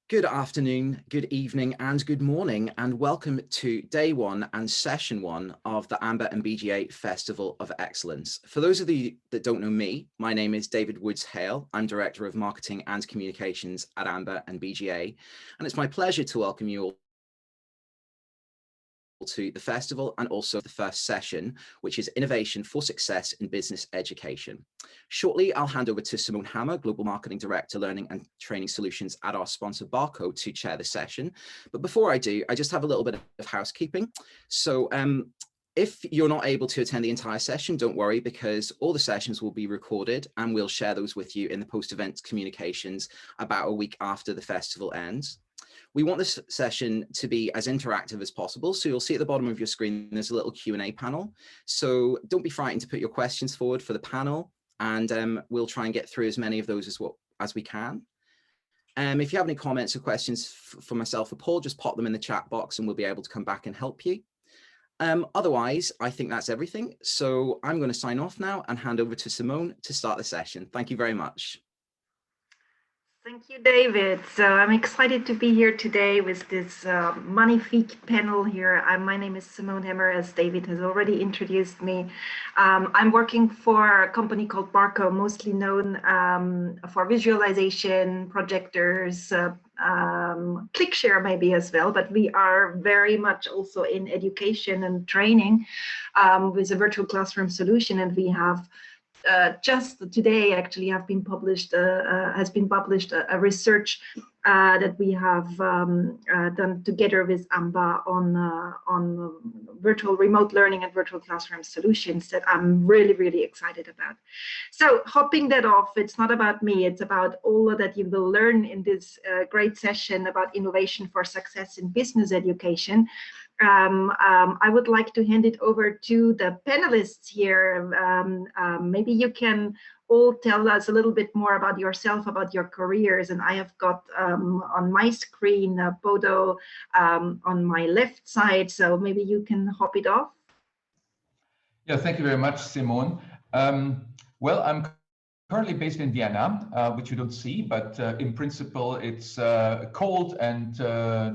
Good afternoon, good evening, and good morning, and welcome to day one and session one of the AMBA and BGA Festival of Excellence. For those of you that don't know me, my name is David Woods-Hale. I'm Director of Marketing and Communications at AMBA and BGA, and it's my pleasure to welcome you all to the festival and also the first session, which is Innovation for Success in Business Education. Shortly, I'll hand over to Simone Hammer, Global Marketing Director, Learning and Training Solutions at our sponsor Barco, to chair the session. But before I do, I just have a little bit of housekeeping. So if you're not able to attend the entire session, don't worry, because all the sessions will be recorded and we'll share those with you in the post-event communications about a week after the festival ends. We want this session to be as interactive as possible. So you'll see at the bottom of your screen, there's a little Q&A panel. So don't be frightened to put your questions forward for the panel, and we'll try and get through as many of those as we can. If you have any comments or questions for myself or Paul, just pop them in the chat box and we'll be able to come back and help you. Otherwise, I think that's everything. So I'm going to sign off now and hand over to Simone to start the session. Thank you very much. Thank you, David. So I'm excited to be here today with this magnifique panel here. My name is Simone Hammer, as David has already introduced me. I'm working for a company called Barco, mostly known for visualization, projectors, ClickShare maybe as well, but we are very much also in education and training with a virtual classroom solution, and we have just today actually has been published a research that we have done together with AMBA on virtual remote learning and virtual classroom solutions that I'm really excited about. So hopping that off, it's not about me, it's about all that you will learn in this great session about innovation for success in business education. I would like to hand it over to the panelists here. Maybe you can all tell us a little bit more about yourself, about your careers. And I have got on my screen Bodo on my left side, so maybe you can hop it off. Yeah, thank you very much, Simone. Well, I'm currently based in Vienna, which you don't see, but in principle, it's a cold and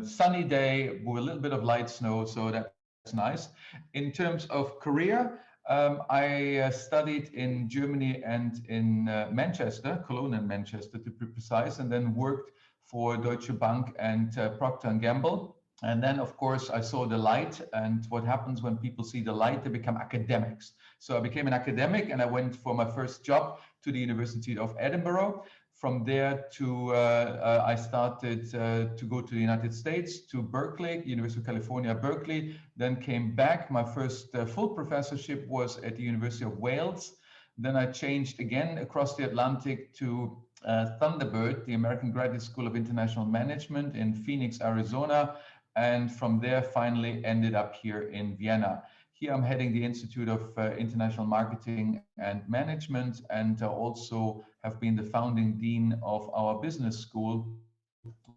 sunny day with a little bit of light snow, so that's nice. In terms of career, I studied in Germany and in Manchester, Cologne and Manchester to be precise, and then worked for Deutsche Bank and Procter & Gamble. And then, of course, I saw the light, and what happens when people see the light, they become academics. So I became an academic and I went for my first job to the University of Edinburgh. From there I started to go to the United States, to Berkeley, University of California, Berkeley, then came back. My first full professorship was at the University of Wales. Then I changed again across the Atlantic to Thunderbird, the American Graduate School of International Management in Phoenix, Arizona. And from there finally ended up here in Vienna. Here I'm heading the Institute of International Marketing and Management, and also have been the founding dean of our business school,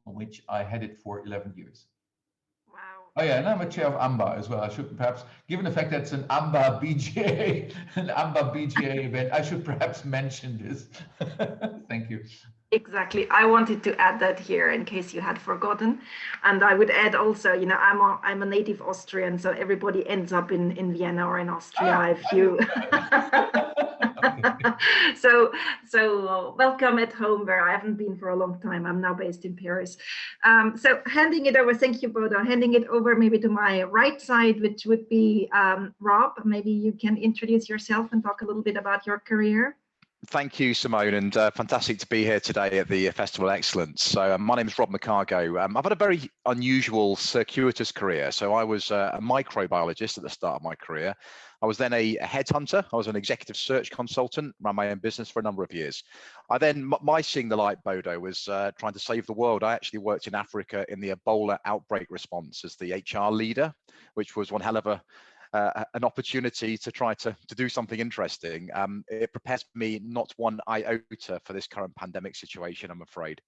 which I headed for 11 years. Wow. Oh yeah, and I'm a chair of AMBA as well. I should perhaps, given the fact that it's an AMBA BGA event, I should perhaps mention this. Thank you. Exactly. I wanted to add that here in case you had forgotten. And I would add also, you know, I'm a native Austrian, so everybody ends up in Vienna or in Austria if you. So welcome at home, where I haven't been for a long time. I'm now based in Paris. So handing it over, thank you, Bodo. Handing it over maybe to my right side, which would be Rob. Maybe you can introduce yourself and talk a little bit about your career. Thank you, Simone, and fantastic to be here today at the Festival of Excellence. So my name is Rob McCargo. I've had a very unusual, circuitous career. So I was a microbiologist at the start of my career. I was then a headhunter. I was an executive search consultant, ran my own business for a number of years. I then, my seeing the light, Bodo, was trying to save the world. I actually worked in Africa in the Ebola outbreak response as the HR leader, which was one hell of an opportunity to try to do something interesting. It prepares me not one iota for this current pandemic situation, I'm afraid.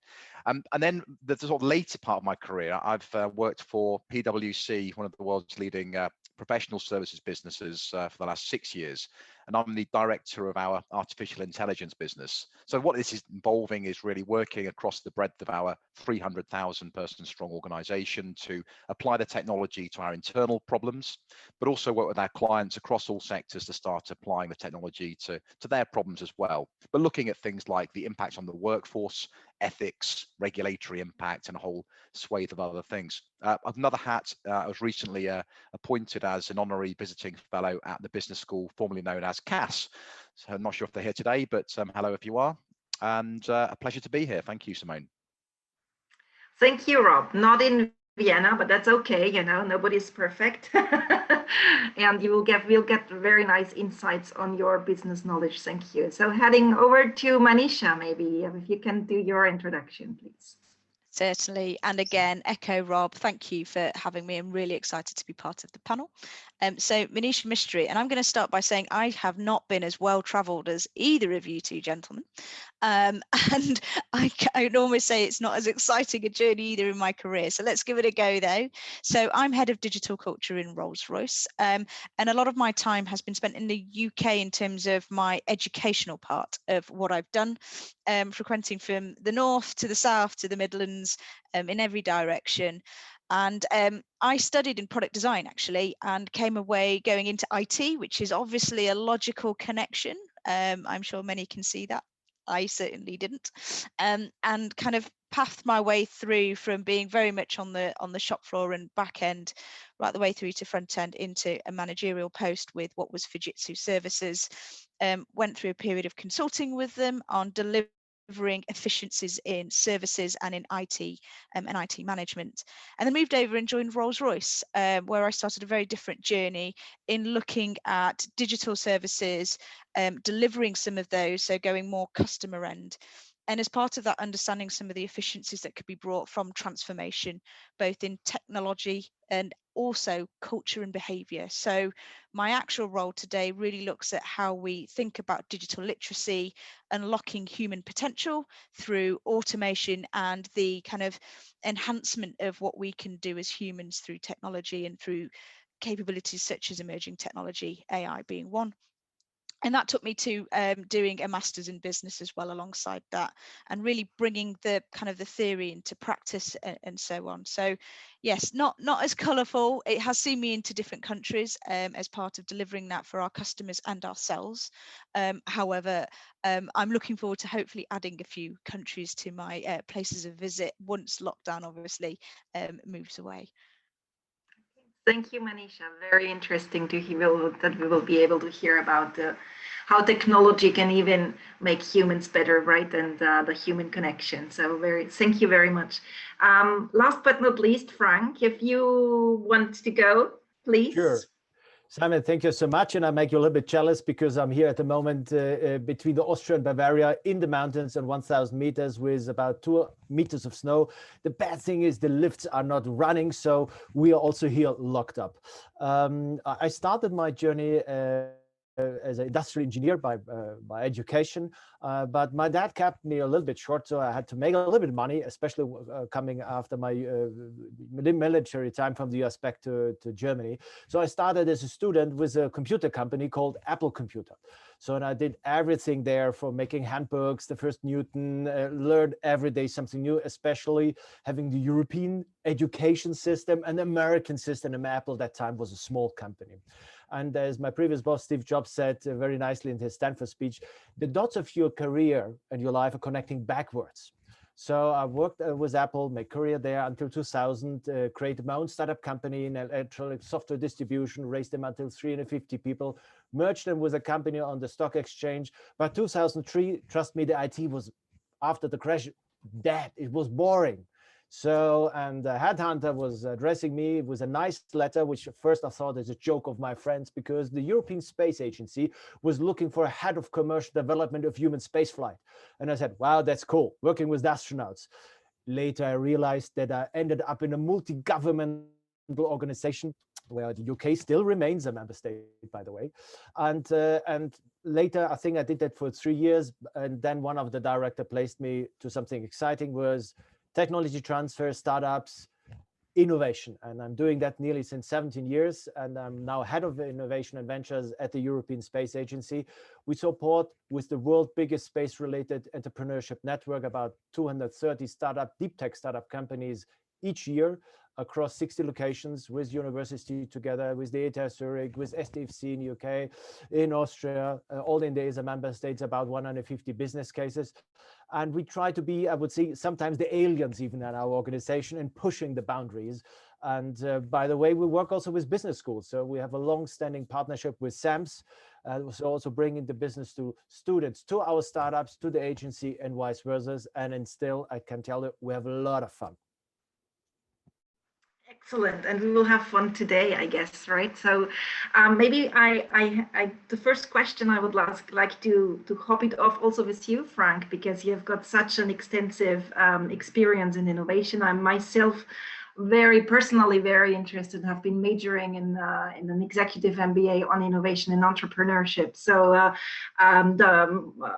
And then the sort of later part of my career, I've worked for PwC, one of the world's leading professional services businesses for the last 6 years. and I'm the director of our artificial intelligence business. So what this is involving is really working across the breadth of our 300,000 person strong organization to apply the technology to our internal problems, but also work with our clients across all sectors to start applying the technology to their problems as well. But looking at things like the impact on the workforce, ethics, regulatory impact, and a whole swathe of other things. Another hat, I was recently appointed as an honorary visiting fellow at the business school formerly known as CAS. So I'm not sure if they're here today, but hello if you are, and a pleasure to be here. Thank you, Simone. Thank you, Rob. Not in Vienna, but that's okay. You know, nobody's perfect. And we'll get very nice insights on your business knowledge. Thank you. So heading over to Manisha, maybe if you can do your introduction, please. Certainly. And again, echo Rob, thank you for having me. I'm really excited to be part of the panel. So Manisha Mistry, and I'm going to start by saying I have not been as well travelled as either of you two gentlemen. And I can almost say it's not as exciting a journey either in my career. So let's give it a go though. So I'm head of digital culture in Rolls-Royce. And a lot of my time has been spent in the UK in terms of my educational part of what I've done, frequenting from the north to the south to the Midlands, in every direction. And I studied in product design actually, and came away going into IT, which is obviously a logical connection. I'm sure many can see that. I certainly didn't, and kind of pathed my way through from being very much on the shop floor and back end, right the way through to front end into a managerial post with what was Fujitsu Services. Went through a period of consulting with them on delivering efficiencies in services and in IT and IT management, and then moved over and joined Rolls-Royce, where I started a very different journey in looking at digital services, delivering some of those, so going more customer end. And as part of that, understanding some of the efficiencies that could be brought from transformation, both in technology and also culture and behavior. So my actual role today really looks at how we think about digital literacy, unlocking human potential through automation and the kind of enhancement of what we can do as humans through technology and through capabilities such as emerging technology, AI being one. And that took me to doing a master's in business as well alongside that, and really bringing the kind of the theory into practice and so on. So yes, not as colourful. It has seen me into different countries as part of delivering that for our customers and ourselves. However, I'm looking forward to hopefully adding a few countries to my places of visit once lockdown obviously moves away. Thank you, Manisha. Very interesting to hear that we will be able to hear about how technology can even make humans better, right? And the human connection. So thank you very much. Last but not least, Frank, if you want to go, please. Sure. Simon, thank you so much. And I make you a little bit jealous because I'm here at the moment between the Austria and Bavaria in the mountains on 1,000 meters with about 2 meters of snow. The bad thing is the lifts are not running, so we are also here locked up. I started my journey as an industrial engineer by education, but my dad kept me a little bit short, so I had to make a little bit of money, especially coming after my military time from the US back to Germany. So I started as a student with a computer company called Apple Computer. So and I did everything there, from making handbooks, the first Newton, learned every day something new, especially having the European education system and the American system. And Apple at that time was a small company. And as my previous boss, Steve Jobs, said very nicely in his Stanford speech, the dots of your career and your life are connecting backwards. So I worked with Apple, my career there until 2000, created my own startup company in electronic software distribution, raised them until 350 people, merged them with a company on the stock exchange. By 2003, trust me, the IT was, after the crash, dead. It was boring. So, and the headhunter was addressing me with a nice letter, which at first I thought is a joke of my friends, because the European Space Agency was looking for a head of commercial development of human spaceflight. And I said, wow, that's cool, working with astronauts. Later, I realized that I ended up in a multi-governmental organization where the UK still remains a member state, by the way. And later, I think I did that for 3 years. And then one of the director placed me to something exciting, was technology transfer, startups, innovation. And I'm doing that nearly since 17 years. And I'm now head of innovation and ventures at the European Space Agency. We support with the world's biggest space-related entrepreneurship network, about 230 deep tech startup companies each year across 60 locations, with university together, with the ETH Zurich, with SDFC in UK, in Austria, all in the ESA member states, about 150 business cases. And we try to be, I would say, sometimes the aliens even in our organization and pushing the boundaries. And by the way, we work also with business schools. So we have a long-standing partnership with SAMS, so also bringing the business to students, to our startups, to the agency, and vice versa. And still, I can tell you, we have a lot of fun. Excellent, and we will have fun today, I guess, right? So maybe the first question I would like to hop it off also with you, Frank, because you've got such an extensive experience in innovation. I'm myself very interested, have been majoring in an executive MBA on innovation and entrepreneurship. So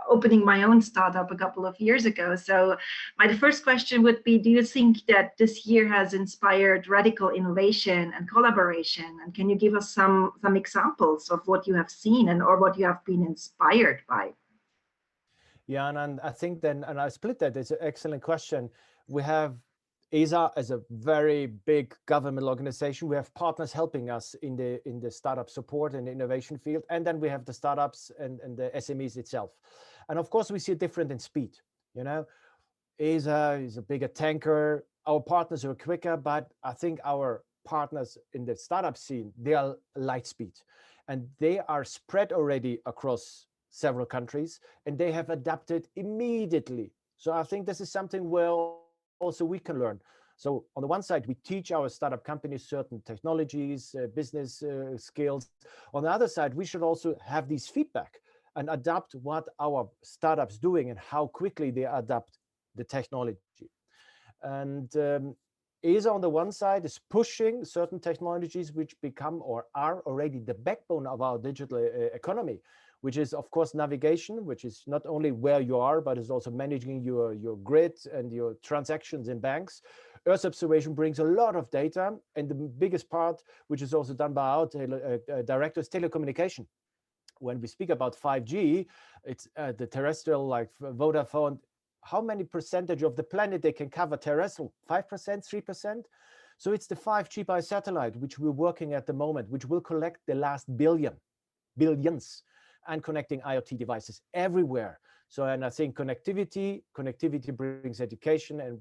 opening my own startup a couple of years ago. So my first question would be, do you think that this year has inspired radical innovation and collaboration? And can you give us some examples of what you have seen or what you have been inspired by? Yeah, and I think then, and I split that, it's an excellent question. We have ESA as a very big government organization. We have partners helping us in the startup support and innovation field. And then we have the startups and the SMEs itself. And of course, we see it different in speed. You know, ESA is a bigger tanker. Our partners are quicker, but I think our partners in the startup scene, they are light speed. And they are spread already across several countries, and they have adapted immediately. So I think this is something where also we can learn. So on the one side, we teach our startup companies certain technologies, business skills. On the other side, we should also have these feedback and adapt what our startups doing and how quickly they adapt the technology. And ESA on the one side is pushing certain technologies which become or are already the backbone of our digital economy, which is, of course, navigation, which is not only where you are, but is also managing your grid and your transactions in banks. Earth observation brings a lot of data. And the biggest part, which is also done by our directors, telecommunication. When we speak about 5G, it's the terrestrial, like Vodafone, how many percentage of the planet they can cover terrestrial? 5%, 3%? So it's the 5G by satellite, which we're working at the moment, which will collect the last billions, and connecting IoT devices everywhere. So, and I think connectivity brings education, and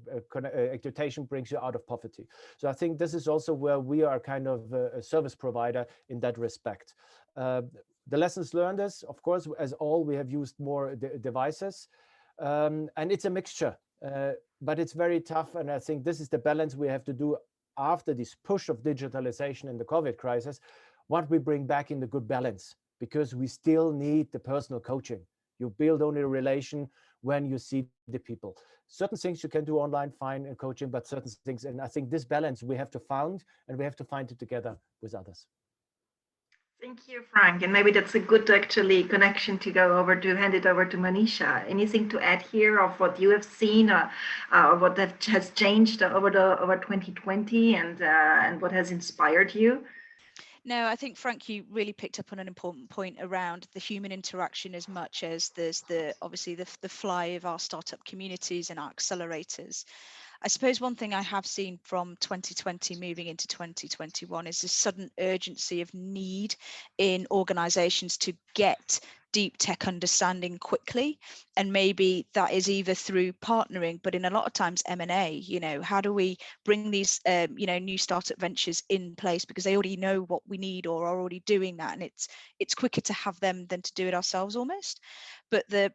education brings you out of poverty. So I think this is also where we are kind of a service provider in that respect. The lessons learned is, of course, as all, we have used more devices, and it's a mixture, but it's very tough. And I think this is the balance we have to do after this push of digitalization in the COVID crisis, what we bring back in the good balance. Because we still need the personal coaching. You build only a relation when you see the people. Certain things you can do online, fine, and coaching, but certain things, and I think this balance we have to find, and we have to find it together with others. Thank you, Frank. And maybe that's a good actually connection to hand it over to Manisha. Anything to add here of what you have seen or what has changed over 2020 and what has inspired you? No, I think, Frank, you really picked up on an important point around the human interaction, as much as there's obviously the fly of our startup communities and our accelerators. I suppose one thing I have seen from 2020 moving into 2021 is this sudden urgency of need in organizations to get deep tech understanding quickly. And maybe that is either through partnering, but in a lot of times M&A, how do we bring these, new startup ventures in place, because they already know what we need or are already doing that. And it's quicker to have them than to do it ourselves almost. But the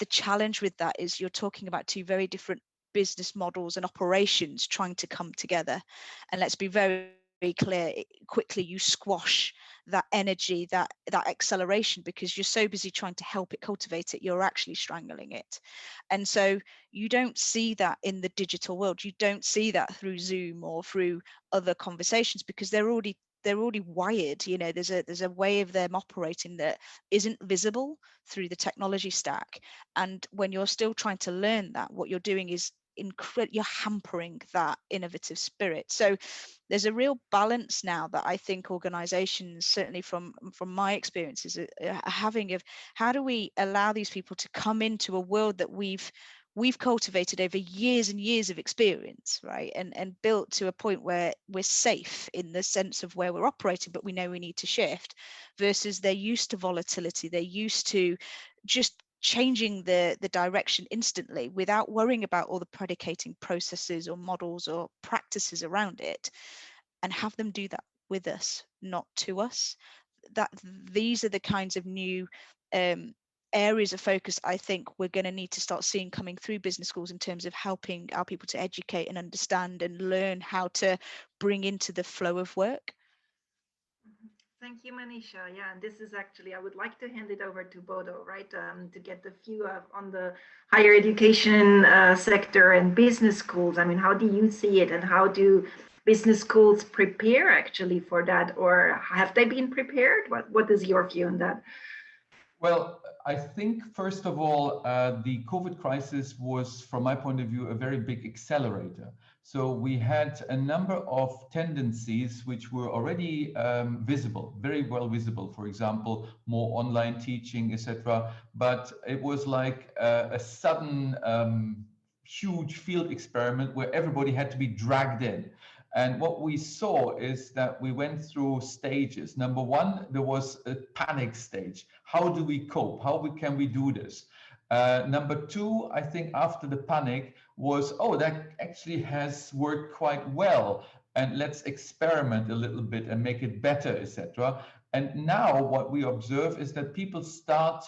challenge with that is you're talking about two very different business models and operations trying to come together. And let's be very, very clear, quickly you squash that energy, that acceleration, because you're so busy trying to help it cultivate it, you're actually strangling it. And so you don't see that in the digital world. You don't see that through Zoom or through other conversations, because they're already wired. There's a way of them operating that isn't visible through the technology stack. And when you're still trying to learn that, what you're doing is you're hampering that innovative spirit. So there's a real balance now that I think organizations, certainly from my experiences, are having of how do we allow these people to come into a world that we've cultivated over years and years of experience, right? And built to a point where we're safe in the sense of where we're operating, but we know we need to shift, versus they're used to volatility. They're used to just changing the direction instantly without worrying about all the predicating processes or models or practices around it, and have them do that with us, not to us. That these are the kinds of new areas of focus I think we're going to need to start seeing coming through business schools in terms of helping our people to educate and understand and learn how to bring into the flow of work. Thank you, Manisha. Yeah, and this is actually, I would like to hand it over to Bodo, right, to get the view on the higher education sector and business schools. I mean, how do you see it, and how do business schools prepare actually for that, or have they been prepared? What is your view on that? Well, I think, first of all, the COVID crisis was, from my point of view, a very big accelerator. So we had a number of tendencies which were already visible, very well visible. For example, more online teaching, etc. But it was like a sudden, huge field experiment where everybody had to be dragged in. And what we saw is that we went through stages. Number one, there was a panic stage. How do we cope? How can we do this? Number two, I think after the panic was, oh, that actually has worked quite well, and let's experiment a little bit and make it better, etc. And now what we observe is that people start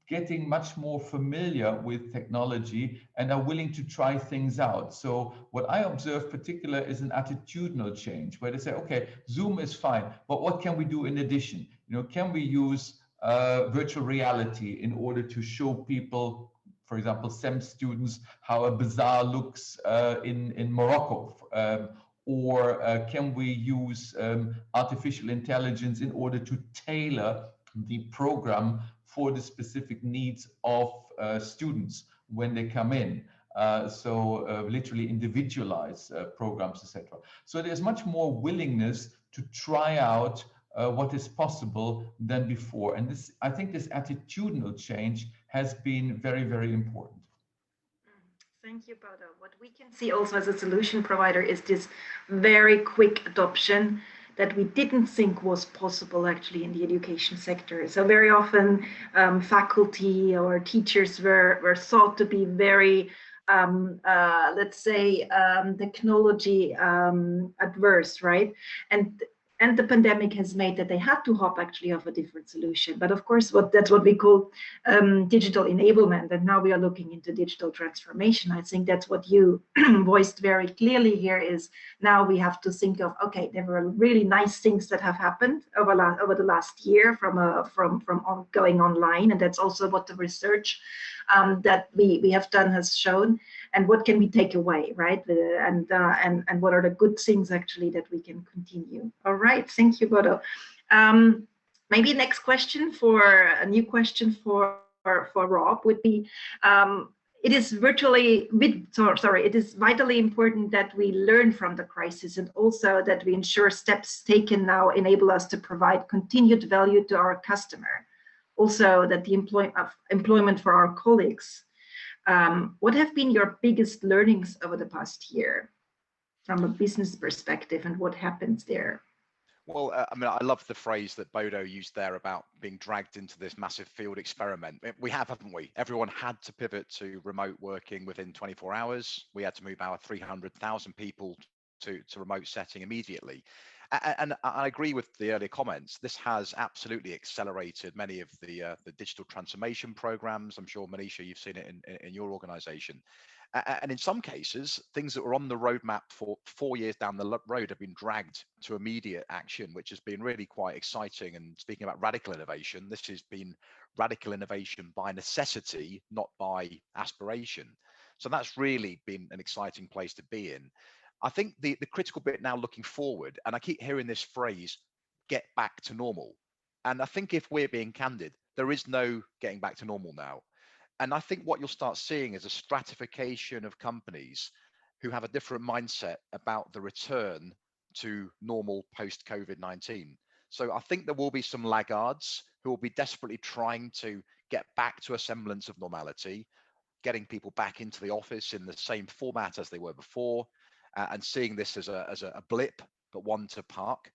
getting much more familiar with technology and are willing to try things out. So what I observe particular is an attitudinal change where they say, okay, Zoom is fine, but what can we do in addition? You know, can we use virtual reality in order to show people, for example, STEM students, how a bazaar looks in Morocco? Or can we use artificial intelligence in order to tailor the program for the specific needs of students when they come in? So literally individualize programs, etc. So there's much more willingness to try out what is possible than before. And this, I think this attitudinal change has been very, very important. Thank you, Bodo. What we can see also as a solution provider is this very quick adoption that we didn't think was possible actually in the education sector. So very often faculty or teachers were thought to be very, let's say, technology adverse, right? And the pandemic has made that they had to hop actually off a different solution. But of course, that's what we call digital enablement. And now we are looking into digital transformation. I think that's what you voiced very clearly here is now we have to think of, okay, there were really nice things that have happened over the last year from going online. And that's also what the research that we have done has shown. And what can we take away, right? And what are the good things actually that we can continue? All right, thank you, Bodo. Maybe next question a new question for Rob would be, it is it is vitally important that we learn from the crisis, and also that we ensure steps taken now enable us to provide continued value to our customer. Also that the employment for our colleagues. What have been your biggest learnings over the past year from a business perspective, and what happens there? Well, I mean, I love the phrase that Bodo used there about being dragged into this massive field experiment. We have, haven't we? Everyone had to pivot to remote working within 24 hours. We had to move our 300,000 people to remote setting immediately. And I agree with the earlier comments. This has absolutely accelerated many of the digital transformation programs. I'm sure, Manisha, you've seen it in your organization. And in some cases, things that were on the roadmap for 4 years down the road have been dragged to immediate action, which has been really quite exciting. And speaking about radical innovation, this has been radical innovation by necessity, not by aspiration. So that's really been an exciting place to be in. I think the critical bit now looking forward, and I keep hearing this phrase, get back to normal. And I think if we're being candid, there is no getting back to normal now. And I think what you'll start seeing is a stratification of companies who have a different mindset about the return to normal post-COVID-19. So I think there will be some laggards who will be desperately trying to get back to a semblance of normality, getting people back into the office in the same format as they were before, and seeing this as a blip, but one to park.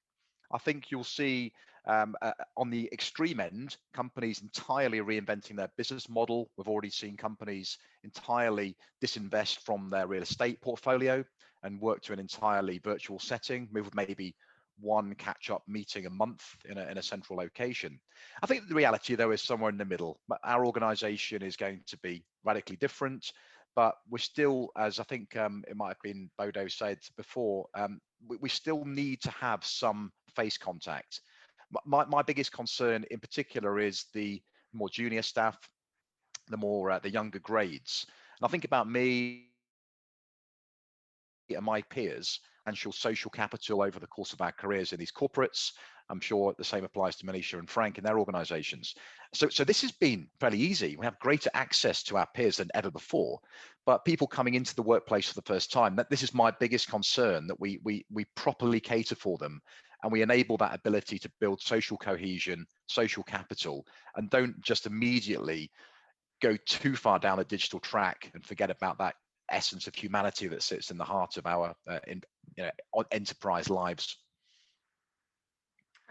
I think you'll see on the extreme end, companies entirely reinventing their business model. We've already seen companies entirely disinvest from their real estate portfolio and work to an entirely virtual setting, move with maybe one catch-up meeting a month in a central location. I think the reality, though, is somewhere in the middle. Our organization is going to be radically different, but we're still, as I think it might have been Bodo said before, we still need to have some face contact. My biggest concern in particular is the more junior staff, the younger grades. And I think about me and my peers and social capital over the course of our careers in these corporates. I'm sure the same applies to Manisha and Frank in their organizations. So this has been fairly easy. We have greater access to our peers than ever before, but people coming into the workplace for the first time, this is my biggest concern, that we properly cater for them and we enable that ability to build social cohesion, social capital, and don't just immediately go too far down the digital track and forget about that essence of humanity that sits in the heart of our enterprise lives.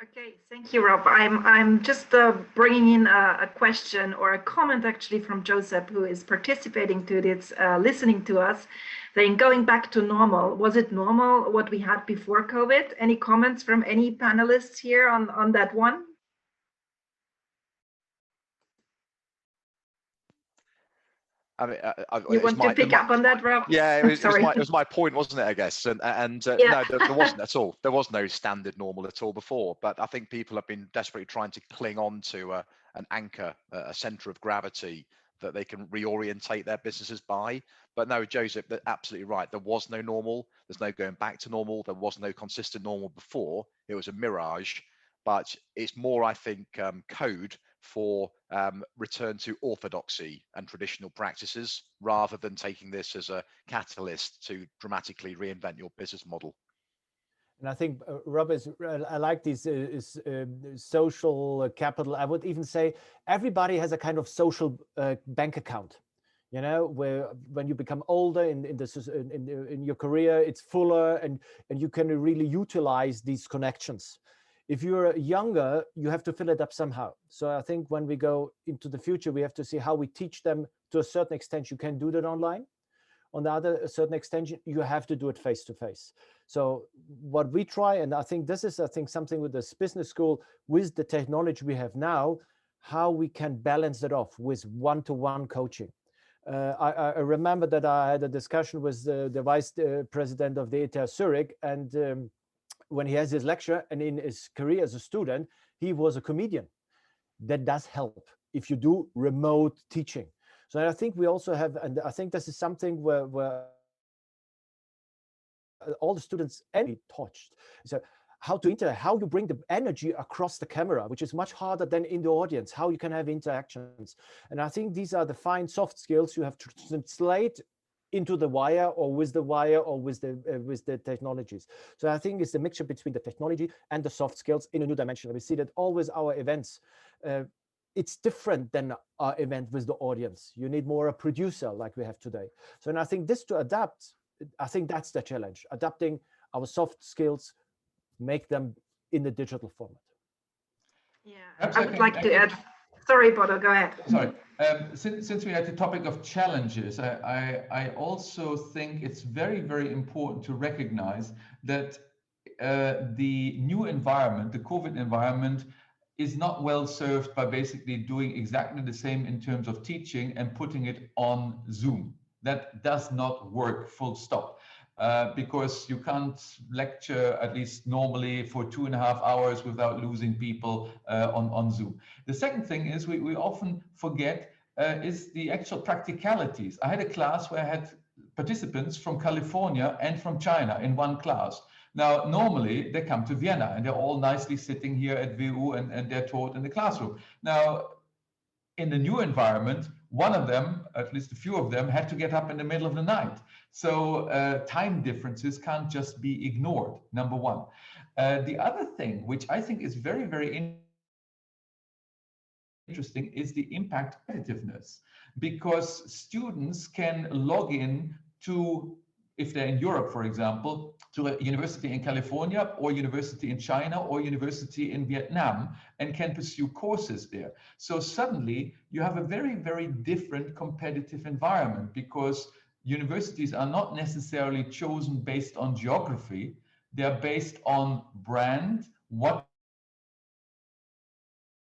Okay, thank you, Rob. I'm just bringing in a question or a comment actually from Joseph, who is participating to this, listening to us, saying going back to normal. Was it normal what we had before COVID? Any comments from any panelists here on that one? I mean, you want to pick up on that, Rob? Yeah, it was my point, wasn't it? I guess, and yeah. No, there wasn't at all. There was no standard normal at all before. But I think people have been desperately trying to cling on to an anchor, a center of gravity that they can reorientate their businesses by. But no, Joseph, they're absolutely right. There was no normal. There's no going back to normal. There was no consistent normal before. It was a mirage. But it's more, I think, code for return to orthodoxy and traditional practices, rather than taking this as a catalyst to dramatically reinvent your business model. And I think, Rob, I like this social capital. I would even say everybody has a kind of social bank account. You know, where when you become older in your career, it's fuller, and you can really utilize these connections. If you're younger, you have to fill it up somehow. So I think when we go into the future, we have to see how we teach them. To a certain extent, you can do that online. On the other certain extent, you have to do it face to face. So what we try, and I think this is, something with this business school, with the technology we have now, how we can balance it off with one-to-one coaching. I remember that I had a discussion with the vice president of the ETH Zurich, and when he has his lecture, and in his career as a student, he was a comedian. That does help if you do remote teaching. So I think we also have, and I think this is something where all the students be touched. So how to interact, how you bring the energy across the camera, which is much harder than in the audience, how you can have interactions. And I think these are the fine soft skills you have to translate into the wire, or with the technologies. So I think it's the mixture between the technology and the soft skills in a new dimension. We see that always our events, it's different than our event with the audience. You need more a producer like we have today. So, and I think this to adapt, I think that's the challenge, adapting our soft skills, make them in the digital format. Yeah, I would like to add. Sorry, Bodo, go ahead. Sorry. Since we had the topic of challenges, I also think it's very, very important to recognize that the new environment, the COVID environment, is not well served by basically doing exactly the same in terms of teaching and putting it on Zoom. That does not work, full stop. Because you can't lecture, at least normally, for 2.5 hours without losing people on Zoom. The second thing is we often forget is the actual practicalities. I had a class where I had participants from California and from China in one class. Now, normally they come to Vienna and they're all nicely sitting here at VU and they're taught in the classroom. Now, in the new environment, one of them, at least a few of them, had to get up in the middle of the night. So time differences can't just be ignored, number one. The other thing, which I think is very, very interesting, is the impact of competitiveness, because students can log in to, if they're in Europe, for example, to a university in California or university in China or university in Vietnam, and can pursue courses there. So suddenly you have a very, very different competitive environment, because universities are not necessarily chosen based on geography. They're based on brand, what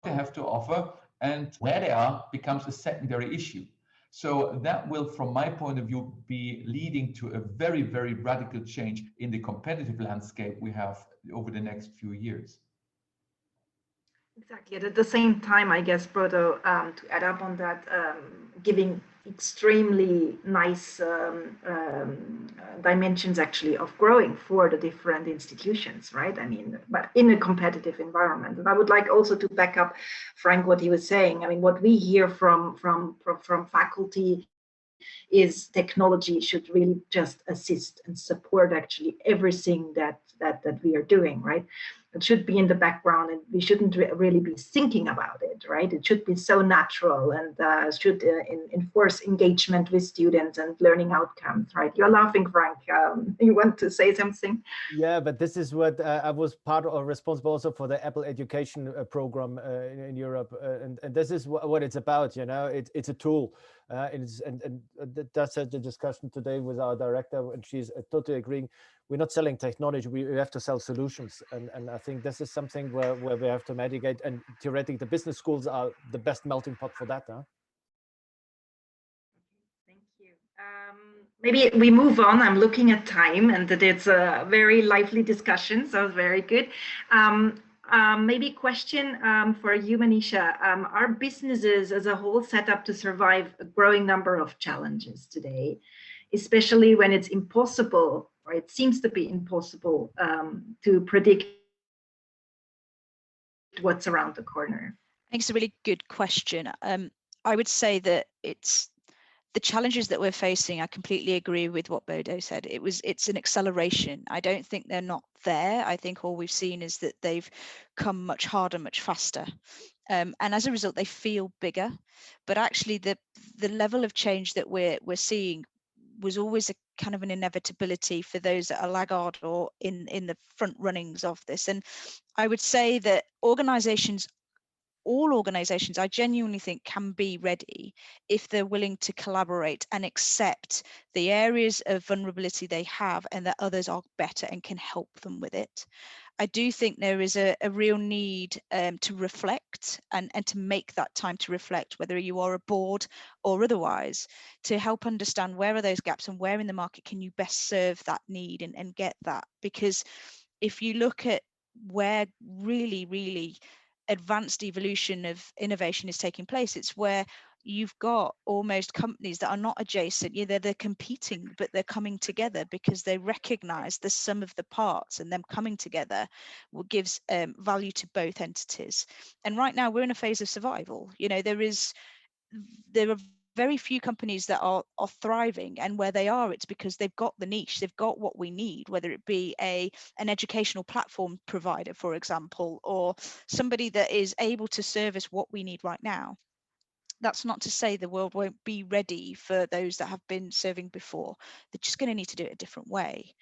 they have to offer, and where they are becomes a secondary issue. So that will, from my point of view, be leading to a very, very radical change in the competitive landscape we have over the next few years. Exactly. At the same time, I guess, Brodo, to add up on that, giving extremely nice dimensions actually of growing for the different institutions, right? I mean, but in a competitive environment. And I would like also to back up Frank what he was saying. I mean, what we hear from faculty is technology should really just assist and support actually everything that we are doing, right? It should be in the background, and we shouldn't really be thinking about it, right? It should be so natural, and should enforce engagement with students and learning outcomes, right? You're laughing, Frank. You want to say something? Yeah, but this is what I was part of, responsible also for the Apple education program in Europe, and this is what it's about. You know, it's a tool. And that's the discussion today with our director, and she's totally agreeing. We're not selling technology, we have to sell solutions. And I think this is something where we have to mitigate, and theoretically the business schools are the best melting pot for that. Huh? Thank you. Maybe we move on. I'm looking at time, and that it's a very lively discussion, so very good. Maybe question for you, Manisha. Are businesses as a whole set up to survive a growing number of challenges today, especially when it's impossible, or it seems to be impossible, to predict what's around the corner? I think it's a really good question. I would say that it's the challenges that we're facing. I completely agree with what Bodo said. It's an acceleration. I don't think they're not there. I think all we've seen is that they've come much harder, much faster. And as a result, they feel bigger. But actually the level of change that we're seeing was always a kind of an inevitability for those that are laggard or in the front runnings of this. And I would say that all organizations, I genuinely think, can be ready if they're willing to collaborate and accept the areas of vulnerability they have, and that others are better and can help them with it. I do think there is a real need to reflect and to make that time to reflect, whether you are a board or otherwise, to help understand where are those gaps and where in the market can you best serve that need and get that. Because if you look at where really advanced evolution of innovation is taking place, it's where you've got almost companies that are not adjacent. Yeah, they're competing, but they're coming together because they recognize the sum of the parts, and them coming together gives value to both entities. And right now we're in a phase of survival. You know, there are very few companies that are thriving, and where they are, it's because they've got the niche, they've got what we need, whether it be an educational platform provider, for example, or somebody that is able to service what we need right now. That's not to say the world won't be ready for those that have been serving before. They're just going to need to do it a different way.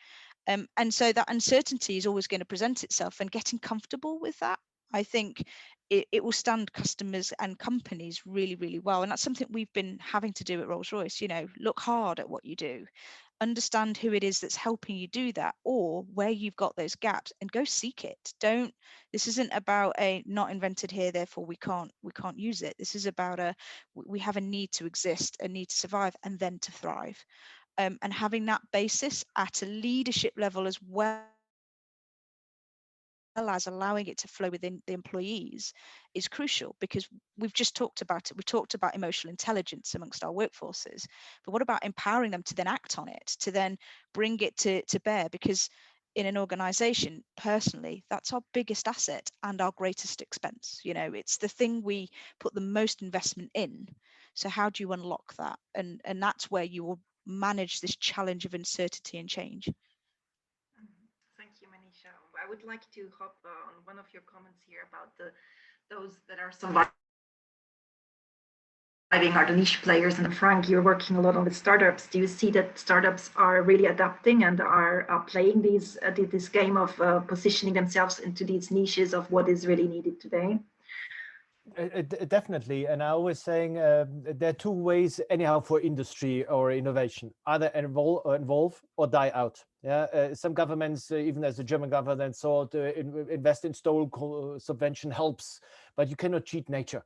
And so that uncertainty is always going to present itself, and getting comfortable with that, I think it will stand customers and companies really well. And that's something we've been having to do at Rolls-Royce. You know, look hard at what you do, understand who it is that's helping you do that, or where you've got those gaps, and go seek it. This isn't about a not invented here, therefore we can't use it. This is about we have a need to exist, a need to survive, and then to thrive. And having that basis at a leadership level, as well as allowing it to flow within the employees, is crucial, because we've just talked about it. We talked about emotional intelligence amongst our workforces, but what about empowering them to then act on it, to then bring it to bear? Because in an organization, personally, that's our biggest asset and our greatest expense. You know, it's the thing we put the most investment in. So how do you unlock that? And that's where you will manage this challenge of uncertainty and change. Thank you, Manisha. I would like to hop on one of your comments here about those that are surviving are the niche players. And Frank, you're working a lot on the startups. Do you see that startups are really adapting and are playing this game of positioning themselves into these niches of what is really needed today? Definitely, and I was saying there are two ways anyhow for industry or innovation: either evolve or die out. Yeah, some governments, even as the German government, thought invest in stolen subvention helps, but you cannot cheat nature.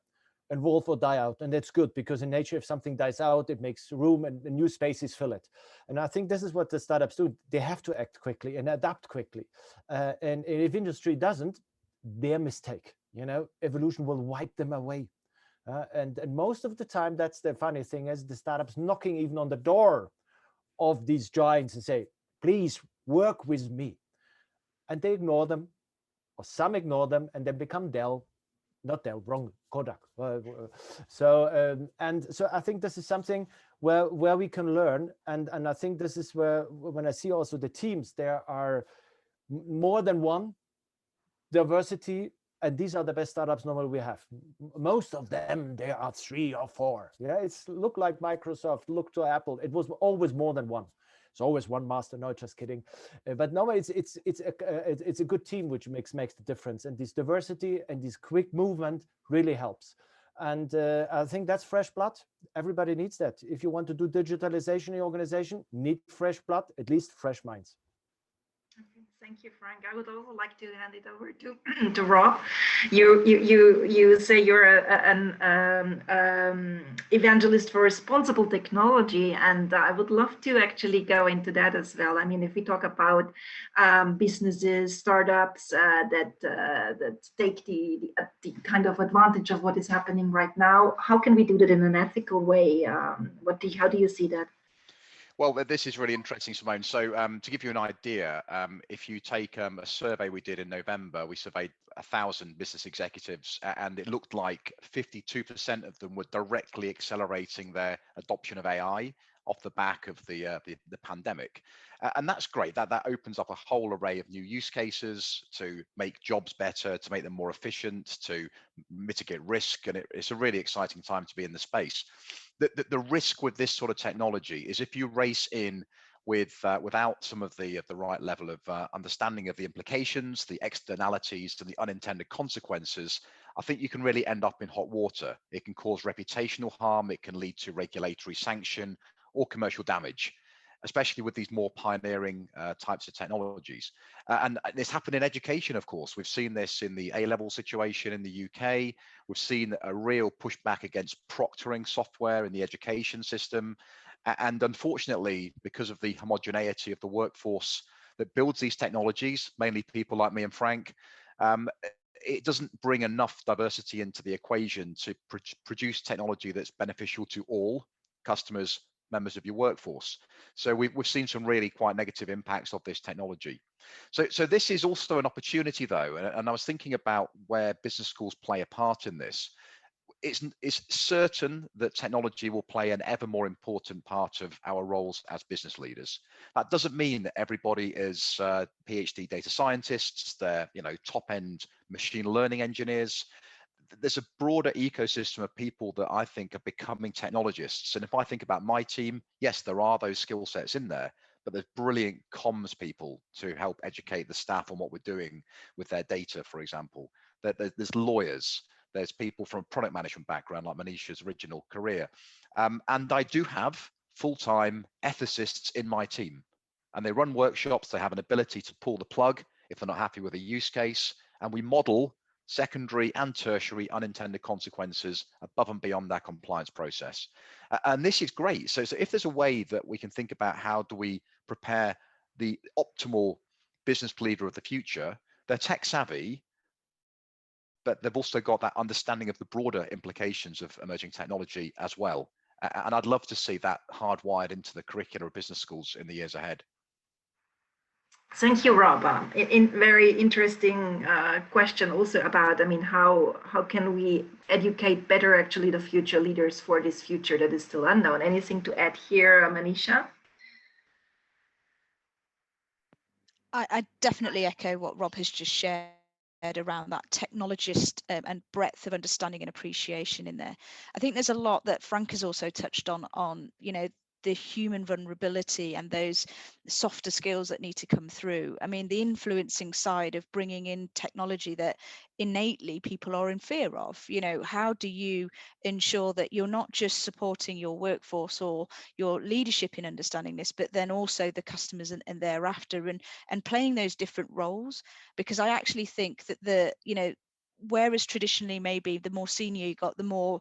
Evolve or die out, and that's good, because in nature, if something dies out, it makes room and the new spaces fill it. And I think this is what the startups do. They have to act quickly and adapt quickly, and if industry doesn't, their mistake. You know, evolution will wipe them away. And most of the time, that's the funny thing, is the startups knocking even on the door of these giants and say, please work with me. And they ignore them, or some ignore them, and then become Dell. Not Dell, wrong, Kodak. So I think this is something where we can learn. And I think this is where, when I see also the teams, there are more than one diversity. And these are the best startups normally we have. Most of them, there are 3 or 4. Yeah, it's look like Microsoft, look to Apple. It was always more than one. It's always one master. No, just kidding. But no, it's a good team which makes the difference. And this diversity and this quick movement really helps. And I think that's fresh blood. Everybody needs that. If you want to do digitalization in your organization, need fresh blood, at least fresh minds. Thank you, Frank. I would also like to hand it over to Rob. You say you're an evangelist for responsible technology, and I would love to actually go into that as well. I mean, if we talk about businesses, startups that take the kind of advantage of what is happening right now, how can we do that in an ethical way? How do you see that? Well, this is really interesting, Simone. So to give you an idea, if you take a survey we did in November, we surveyed 1,000 business executives, and it looked like 52% of them were directly accelerating their adoption of AI off the back of the pandemic. And that's great. That opens up a whole array of new use cases to make jobs better, to make them more efficient, to mitigate risk. And it's a really exciting time to be in the space. The risk with this sort of technology is if you race in without some of the right level of understanding of the implications, the externalities, and the unintended consequences, I think you can really end up in hot water. It can cause reputational harm. It can lead to regulatory sanction or commercial damage, especially with these more pioneering types of technologies. And this happened in education, of course. We've seen this in the A-level situation in the UK. We've seen a real pushback against proctoring software in the education system. And unfortunately, because of the homogeneity of the workforce that builds these technologies, mainly people like me and Frank, it doesn't bring enough diversity into the equation to produce technology that's beneficial to all customers, members of your workforce. So we've seen some really quite negative impacts of this technology. So this is also an opportunity, though, and I was thinking about where business schools play a part in this. It's certain that technology will play an ever more important part of our roles as business leaders. That doesn't mean that everybody is PhD data scientists, they're top-end machine learning engineers. There's a broader ecosystem of people that I think are becoming technologists. And if I think about my team, yes, there are those skill sets in there, but there's brilliant comms people to help educate the staff on what we're doing with their data, for example. There's lawyers, there's people from a product management background like Manisha's original career. And I do have full-time ethicists in my team, and they run workshops. They have an ability to pull the plug if they're not happy with a use case, and we model secondary and tertiary unintended consequences above and beyond that compliance process. And this is great. So if there's a way that we can think about how do we prepare the optimal business leader of the future, they're tech savvy, but they've also got that understanding of the broader implications of emerging technology as well. And I'd love to see that hardwired into the curricula of business schools in the years ahead. Thank you, Rob. In very interesting question also about, I mean, how can we educate better actually the future leaders for this future that is still unknown? Anything to add here, Manisha? I definitely echo what Rob has just shared around that technologist and breadth of understanding and appreciation in there. I think there's a lot that Frank has also touched on, you know, the human vulnerability and those softer skills that need to come through. I mean, the influencing side of bringing in technology that innately people are in fear of. You know, how do you ensure that you're not just supporting your workforce or your leadership in understanding this, but then also the customers and thereafter, and playing those different roles? Because I actually think that whereas traditionally maybe the more senior you got, the more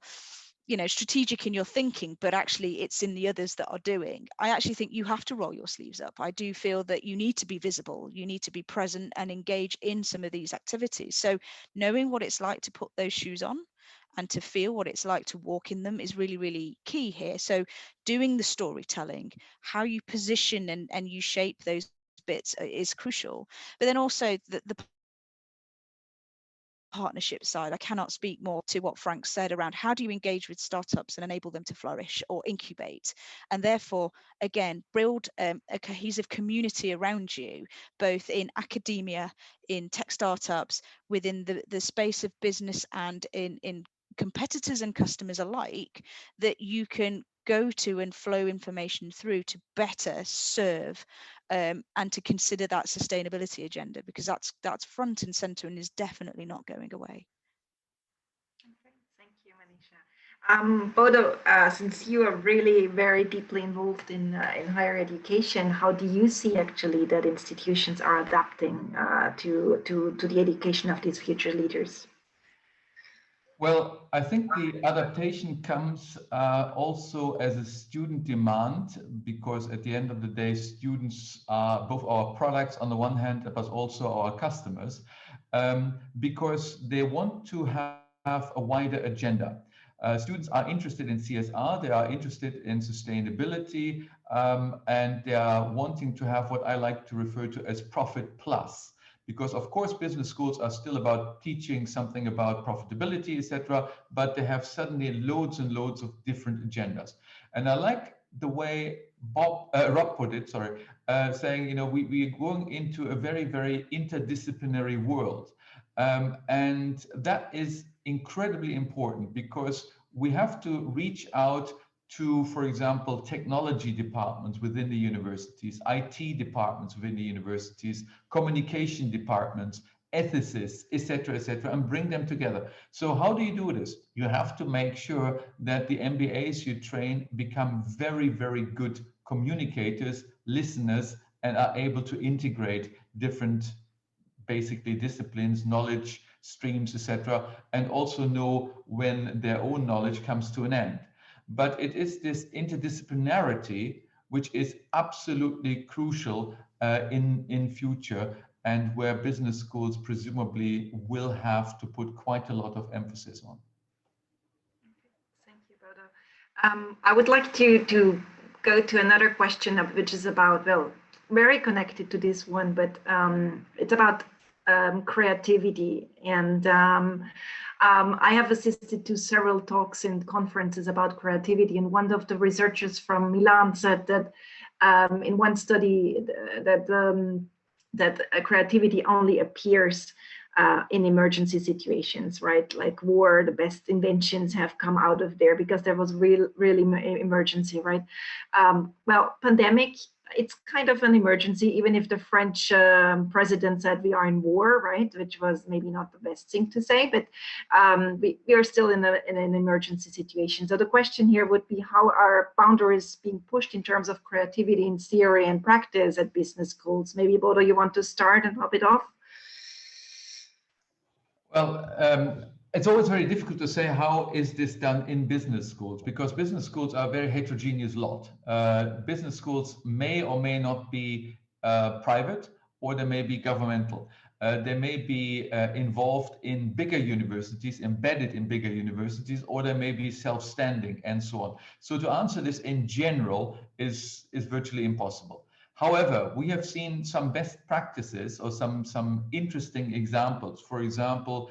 strategic in your thinking, but actually it's in the others that are doing. I actually think you have to roll your sleeves up. I do feel that you need to be visible, you need to be present and engage in some of these activities. So knowing what it's like to put those shoes on and to feel what it's like to walk in them is really, really key here. So doing the storytelling, how you position and you shape those bits is crucial. But then also the partnership side, I cannot speak more to what Frank said around how do you engage with startups and enable them to flourish or incubate, and therefore again build a cohesive community around you, both in academia, in tech startups, within the space of business, and in competitors and customers alike, that you can go to and flow information through to better serve and to consider that sustainability agenda, because that's front and center and is definitely not going away. Okay, thank you, Manisha. Bodo, since you are really very deeply involved in higher education, how do you see actually that institutions are adapting to the education of these future leaders? Well, I think the adaptation comes also as a student demand, because at the end of the day, students are both our products on the one hand, but also our customers, because they want to have a wider agenda. Students are interested in CSR, they are interested in sustainability, and they are wanting to have what I like to refer to as profit plus. Because of course, business schools are still about teaching something about profitability, etc., but they have suddenly loads and loads of different agendas. And I like the way Rob put it, saying, you know, we are going into a very, very interdisciplinary world. And that is incredibly important, because we have to reach out to, for example, technology departments within the universities, IT departments within the universities, communication departments, ethicists, etc., and bring them together. So how do you do this? You have to make sure that the MBAs you train become very, very good communicators, listeners, and are able to integrate different, basically, disciplines, knowledge streams, etc., and also know when their own knowledge comes to an end. But it is this interdisciplinarity which is absolutely crucial in future, and where business schools presumably will have to put quite a lot of emphasis on. Thank you, Bodo. I would like to go to another question, which is about, well, very connected to this one, but it's about creativity. And I have assisted to several talks and conferences about creativity. And one of the researchers from Milan said that in one study that creativity only appears in emergency situations, right? Like war, the best inventions have come out of there because there was really emergency, right? Well, pandemic, it's kind of an emergency, even if the French president said we are in war, right? Which was maybe not the best thing to say, but we are still in an emergency situation. So the question here would be, how are boundaries being pushed in terms of creativity in theory and practice at business schools? Maybe Bodo, you want to start and top it off? Well, it's always very difficult to say how is this done in business schools, because business schools are a very heterogeneous lot. Business schools may or may not be private, or they may be governmental. They may be involved in bigger universities, embedded in bigger universities, or they may be self-standing, and so on. So to answer this in general is virtually impossible. However, we have seen some best practices or some interesting examples. For example,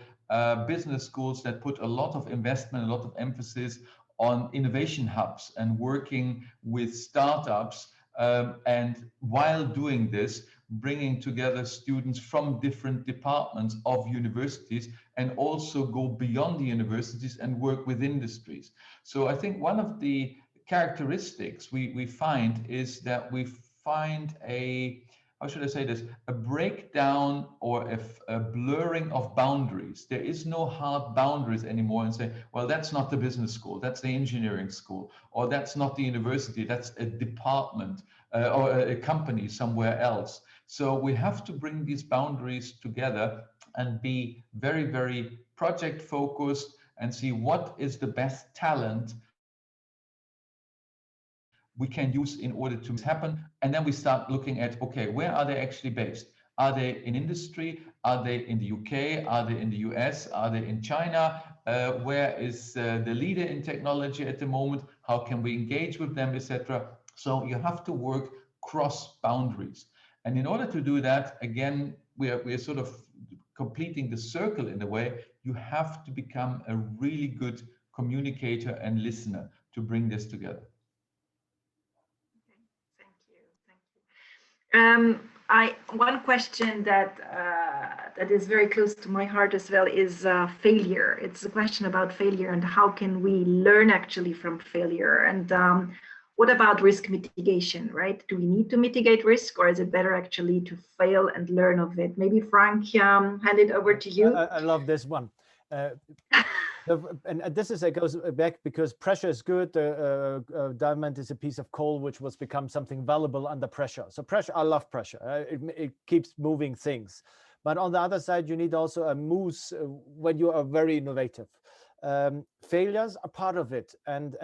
business schools that put a lot of investment, a lot of emphasis on innovation hubs and working with startups, and while doing this, bringing together students from different departments of universities and also go beyond the universities and work with industries. So I think one of the characteristics we find is that we find a, how should I say this, a breakdown or a blurring of boundaries. There is no hard boundaries anymore and say, well, that's not the business school, that's the engineering school, or that's not the university, that's a department or a company somewhere else. So we have to bring these boundaries together and be very, very project focused and see what is the best talent we can use in order to happen. And then we start looking at, okay, where are they actually based? Are they in industry? Are they in the UK? Are they in the US? Are they in China? Where is the leader in technology at the moment? How can we engage with them, etc.? So you have to work cross boundaries. And in order to do that, again, we are sort of completing the circle in a way. You have to become a really good communicator and listener to bring this together. One question that that is very close to my heart as well is failure. It's a question about failure and how can we learn actually from failure, and what about risk mitigation, right? Do we need to mitigate risk, or is it better actually to fail and learn of it? Maybe Frank, hand it over to you. I love this one. And this is, it goes back because pressure is good. Diamond is a piece of coal which was become something valuable under pressure. So pressure, I love pressure. It keeps moving things. But on the other side, you need also a mousse when you are very innovative. Failures are part of it, and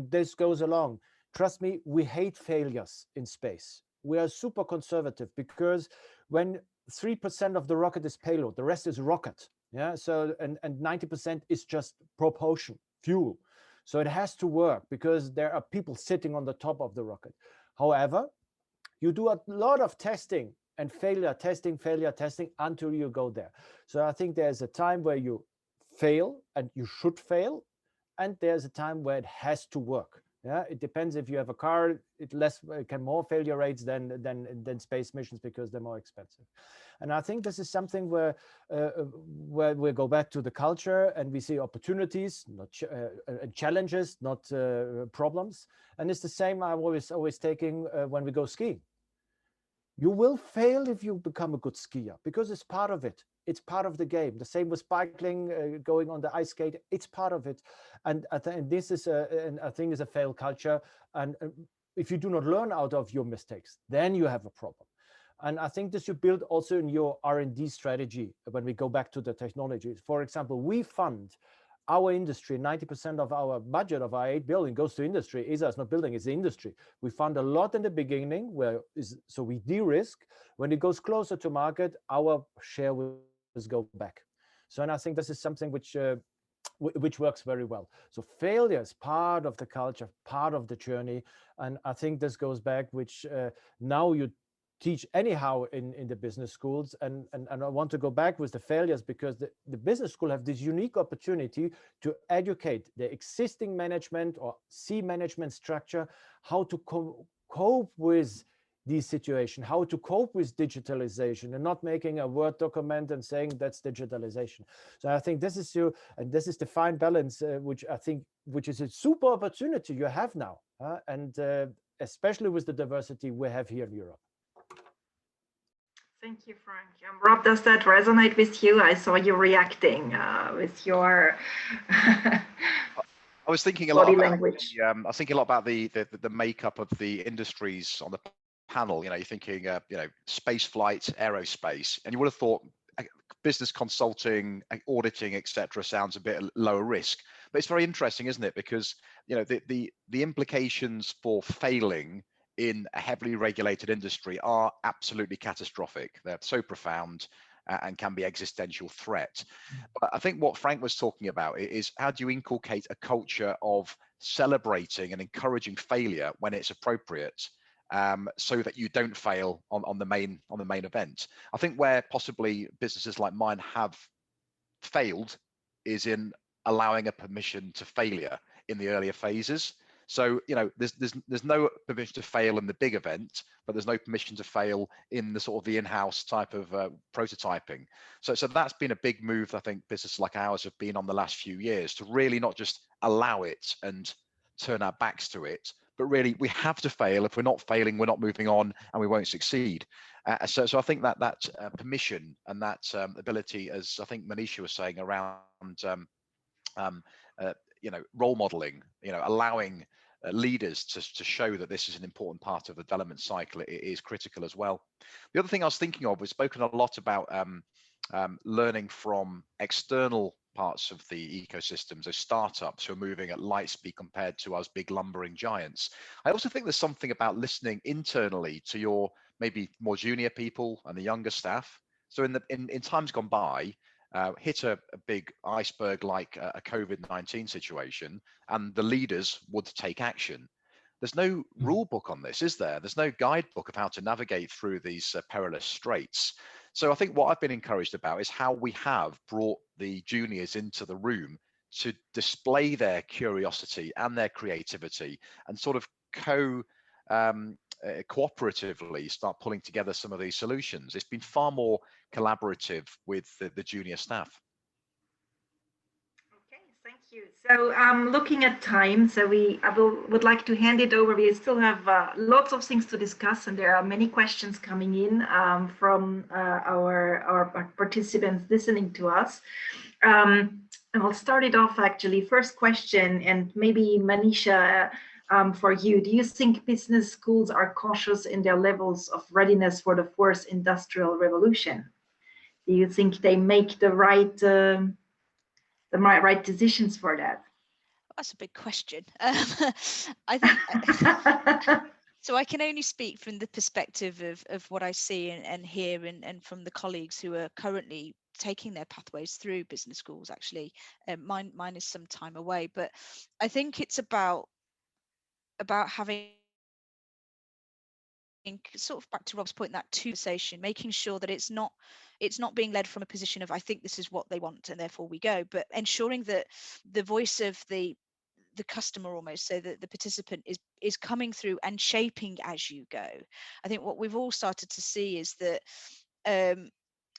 this goes along. Trust me, we hate failures in space. We are super conservative because when 3% of the rocket is payload, the rest is rocket. Yeah, so and 90% is just propulsion, fuel. So it has to work because there are people sitting on the top of the rocket. However, you do a lot of testing and failure testing until you go there. So I think there's a time where you fail and you should fail, and there's a time where it has to work. Yeah, it depends. If you have a car, it can more failure rates than space missions because they're more expensive. And I think this is something where we go back to the culture and we see opportunities, not challenges, not problems. And it's the same I'm always taking when we go skiing. You will fail if you become a good skier because it's part of it. It's part of the game. The same with cycling, going on the ice skate. It's part of it, and this is I think is a failed culture. And if you do not learn out of your mistakes, then you have a problem. And I think this you build also in your R&D strategy when we go back to the technologies. For example, we fund our industry. 90% of our budget of our 8 billion goes to industry. ESA is not building, it's the industry. We fund a lot in the beginning, so we de-risk. When it goes closer to market, our share will go back. So, and I think this is something which works very well. So failure is part of the culture, part of the journey. And I think this goes back, which now you teach anyhow in the business schools, and I want to go back with the failures because the business school have this unique opportunity to educate the existing management or C management structure how to cope with these situations, how to cope with digitalization, and not making a Word document and saying that's digitalization. So I think this is and this is the fine balance, which is a super opportunity you have now, and especially with the diversity we have here in Europe. Thank you, Frank. Rob, does that resonate with you? I saw you reacting with your I was thinking a lot body about language. I was thinking a lot about the makeup of the industries on the panel. You know, you're thinking space flight, aerospace, and you would have thought business consulting, auditing, etc. sounds a bit lower risk. But it's very interesting, isn't it? Because the implications for failing in a heavily regulated industry are absolutely catastrophic. They're so profound and can be existential threat. But I think what Frank was talking about is how do you inculcate a culture of celebrating and encouraging failure when it's appropriate, so that you don't fail on the main event. I think where possibly businesses like mine have failed is in allowing a permission to failure in the earlier phases. So, you know, there's no permission to fail in the big event, but there's no permission to fail in the sort of the in-house type of prototyping. So that's been a big move. I think businesses like ours have been on the last few years, to really not just allow it and turn our backs to it, but really we have to fail. If we're not failing, we're not moving on, and we won't succeed. So I think that permission and that ability, as I think Manisha was saying, around you know, role modeling, you know, allowing leaders to show that this is an important part of the development cycle, it is critical as well. The other thing I was thinking of, we've spoken a lot about learning from external parts of the ecosystem, so startups who are moving at light speed compared to us big lumbering giants. I also think there's something about listening internally to your maybe more junior people and the younger staff. So in times gone by, hit a big iceberg like a COVID-19 situation, and the leaders would take action. There's no rule book on this, is there? There's no guidebook of how to navigate through these perilous straits. So I think what I've been encouraged about is how we have brought the juniors into the room to display their curiosity and their creativity, and sort of cooperatively start pulling together some of these solutions. It's been far more collaborative with the junior staff. Okay, thank you. So looking at time, so would like to hand it over. We still have lots of things to discuss, and there are many questions coming in from our participants listening to us. And I'll start it off actually. First question, and maybe Manisha, for you, do you think business schools are cautious in their levels of readiness for the fourth industrial revolution? Do you think they make the right decisions for that? That's a big question. I think so. I can only speak from the perspective of what I see and hear, and from the colleagues who are currently taking their pathways through business schools. Actually, mine is some time away, but I think it's about having, sort of back to Rob's point, that conversation, making sure that it's not being led from a position of I think this is what they want and therefore we go, but ensuring that the voice of the customer, almost, so that the participant is coming through and shaping as you go. I think what we've all started to see is that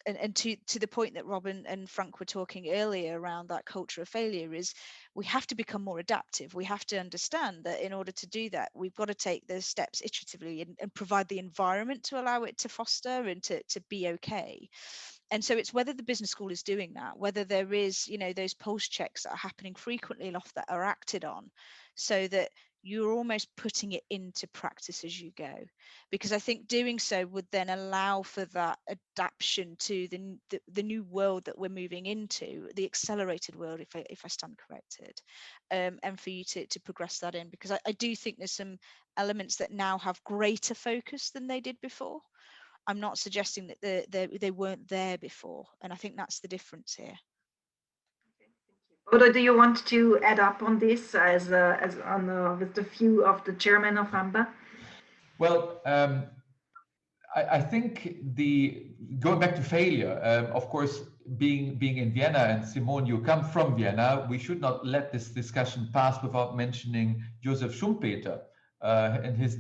and to the point that Rob and Frank were talking earlier around that culture of failure, is we have to become more adaptive. We have to understand that in order to do that, we've got to take the steps iteratively and provide the environment to allow it to foster and to be okay. And so it's whether the business school is doing that, whether there is, you know, those pulse checks that are happening frequently enough that are acted on, so that you're almost putting it into practice as you go. Because I think doing so would then allow for that adaptation to the new world that we're moving into, the accelerated world, if I stand corrected, and for you to progress that in. Because I do think there's some elements that now have greater focus than they did before. I'm not suggesting that they weren't there before, and I think that's the difference here. Odo, do you want to add up on this with the view of the chairman of AMBA? Well, I think going back to failure, of course, being in Vienna, and Simone, you come from Vienna, we should not let this discussion pass without mentioning Joseph Schumpeter and his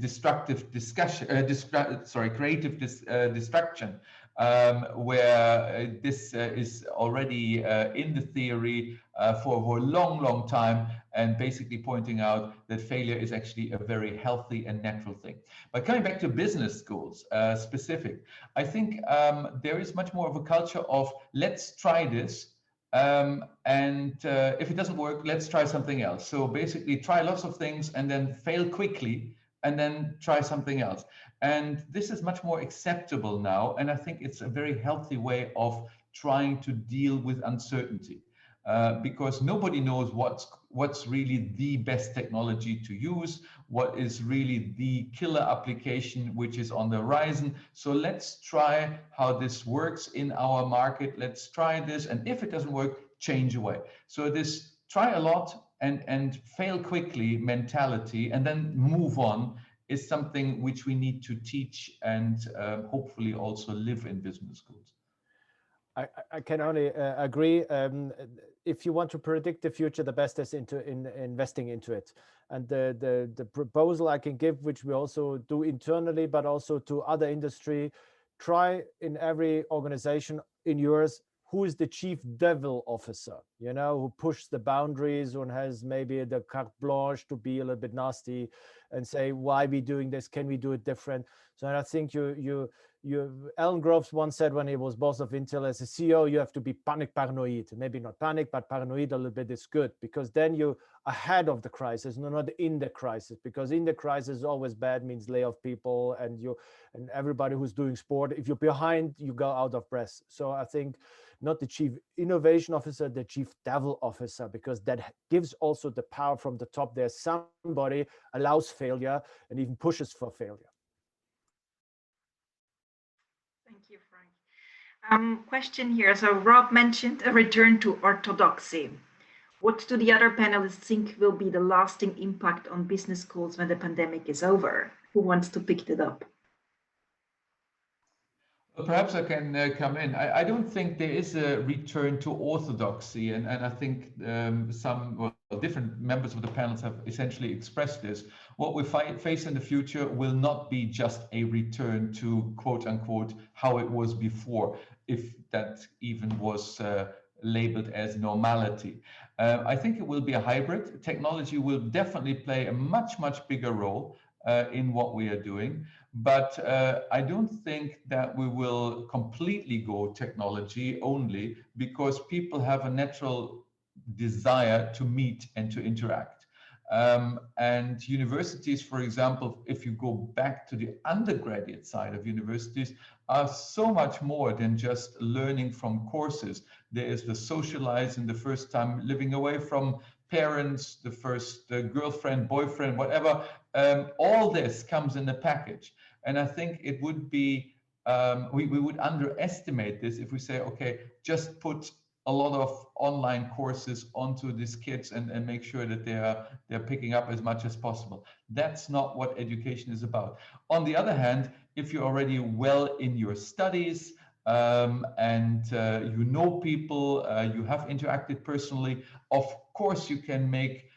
creative destruction, where this is already in the theory for a long time, and basically pointing out that failure is actually a very healthy and natural thing. But coming back to business schools specific, I think there is much more of a culture of let's try this, and if it doesn't work, let's try something else. So basically try lots of things and then fail quickly and then try something else. And this is much more acceptable now, and I think it's a very healthy way of trying to deal with uncertainty. Because nobody knows what's really the best technology to use, what is really the killer application which is on the horizon. So let's try how this works in our market. Let's try this, and if it doesn't work, change away. So this try a lot and fail quickly mentality, and then move on, is something which we need to teach and hopefully also live in business schools. I can only agree. If you want to predict the future, the best is investing into it. And the proposal I can give, which we also do internally, but also to other industry, try in every organization, in yours, who is the chief devil officer, you know, who pushes the boundaries and has maybe the carte blanche to be a little bit nasty and say, why are we doing this? Can we do it different? So I think Alan Groves once said when he was boss of Intel, as a CEO, you have to be panic paranoid. Maybe not panic, but paranoid a little bit is good, because then you're ahead of the crisis, not in the crisis, because in the crisis always bad, means lay off people and everybody who's doing sport. If you're behind, you go out of breath. So I think not the chief innovation officer, the chief devil officer, because that gives also the power from the top. There's somebody allows failure and even pushes for failure. Thank you, Frank. Question here. So Rob mentioned a return to orthodoxy. What do the other panelists think will be the lasting impact on business schools when the pandemic is over? Who wants to pick it up? Well, perhaps I can come in. I don't think there is a return to orthodoxy, and I think some different members of the panels have essentially expressed this. What we face in the future will not be just a return to quote unquote how it was before, if that even was labeled as normality. I think it will be a hybrid. Technology will definitely play a much bigger role in what we are doing. But I don't think that we will completely go technology only, because people have a natural desire to meet and to interact. And universities, for example, if you go back to the undergraduate side of universities, are so much more than just learning from courses. There is the socializing, the first time living away from parents, the first girlfriend, boyfriend, whatever. All this comes in the package. And I think it would be, we would underestimate this if we say, okay, just put a lot of online courses onto these kids and make sure that they're picking up as much as possible. That's not what education is about. On the other hand, if you're already well in your studies and you know people, you have interacted personally, of course you can make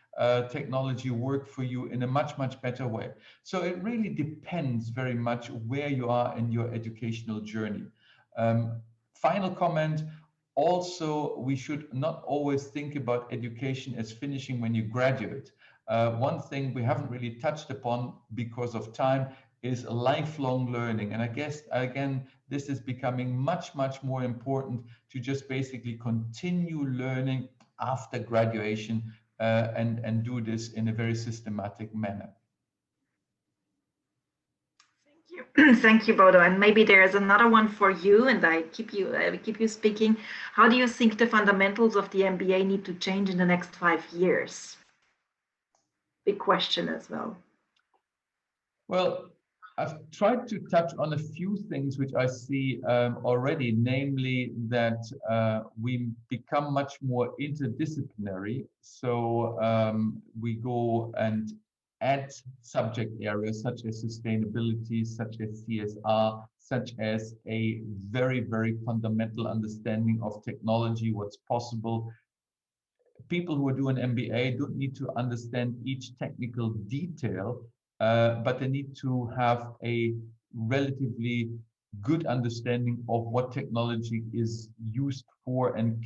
technology work for you in a much better way. So it really depends very much where you are in your educational journey. Final comment, also we should not always think about education as finishing when you graduate. One thing we haven't really touched upon because of time is lifelong learning. And I guess, again, this is becoming much more important, to just basically continue learning after graduation and do this in a very systematic manner. Thank you. Thank you, Bodo. And maybe there's another one for you, and I keep you speaking. How do you think the fundamentals of the MBA need to change in the next 5 years? Big question as well. Well, I've tried to touch on a few things which I see already, namely that we become much more interdisciplinary. So we go and add subject areas such as sustainability, such as CSR, such as a very fundamental understanding of technology, what's possible. People who do an MBA don't need to understand each technical detail, but they need to have a relatively good understanding of what technology is used for and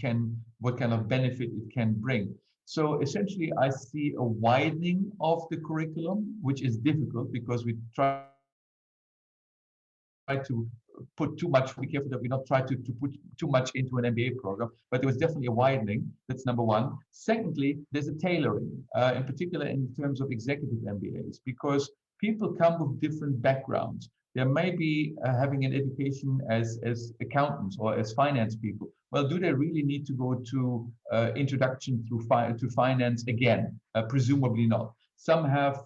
what kind of benefit it can bring. So essentially, I see a widening of the curriculum, which is difficult because we try to put too much, be careful that we not try to put too much into an MBA program, but there was definitely a widening. That's number one. Secondly, there's a tailoring, in particular in terms of executive MBAs, because people come with different backgrounds. There may be having an education as accountants or as finance people. Well, do they really need to go to introduction to finance again? Presumably not. Some have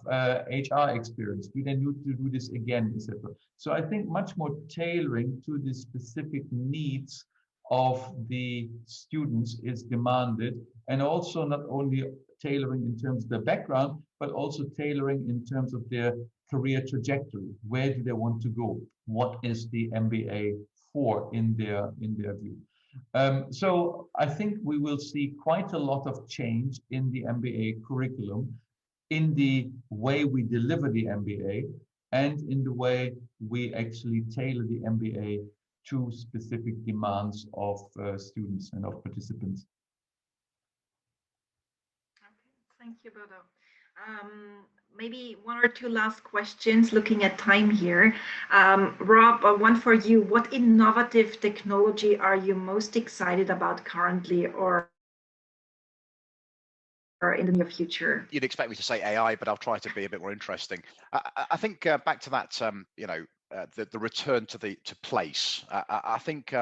HR experience. Do they need to do this again, etc.? So I think much more tailoring to the specific needs of the students is demanded, and also not only tailoring in terms of their background, but also tailoring in terms of their career trajectory. Where do they want to go? What is the MBA for in their view? So I think we will see quite a lot of change in the MBA curriculum, in the way we deliver the MBA, and in the way we actually tailor the MBA to specific demands of students and of participants. Okay, thank you, Bodo. Maybe one or two last questions looking at time here. Rob, one for you. What innovative technology are you most excited about currently or in the near future? You'd expect me to say AI, but I'll try to be a bit more interesting. I think back to that, the return to place. I think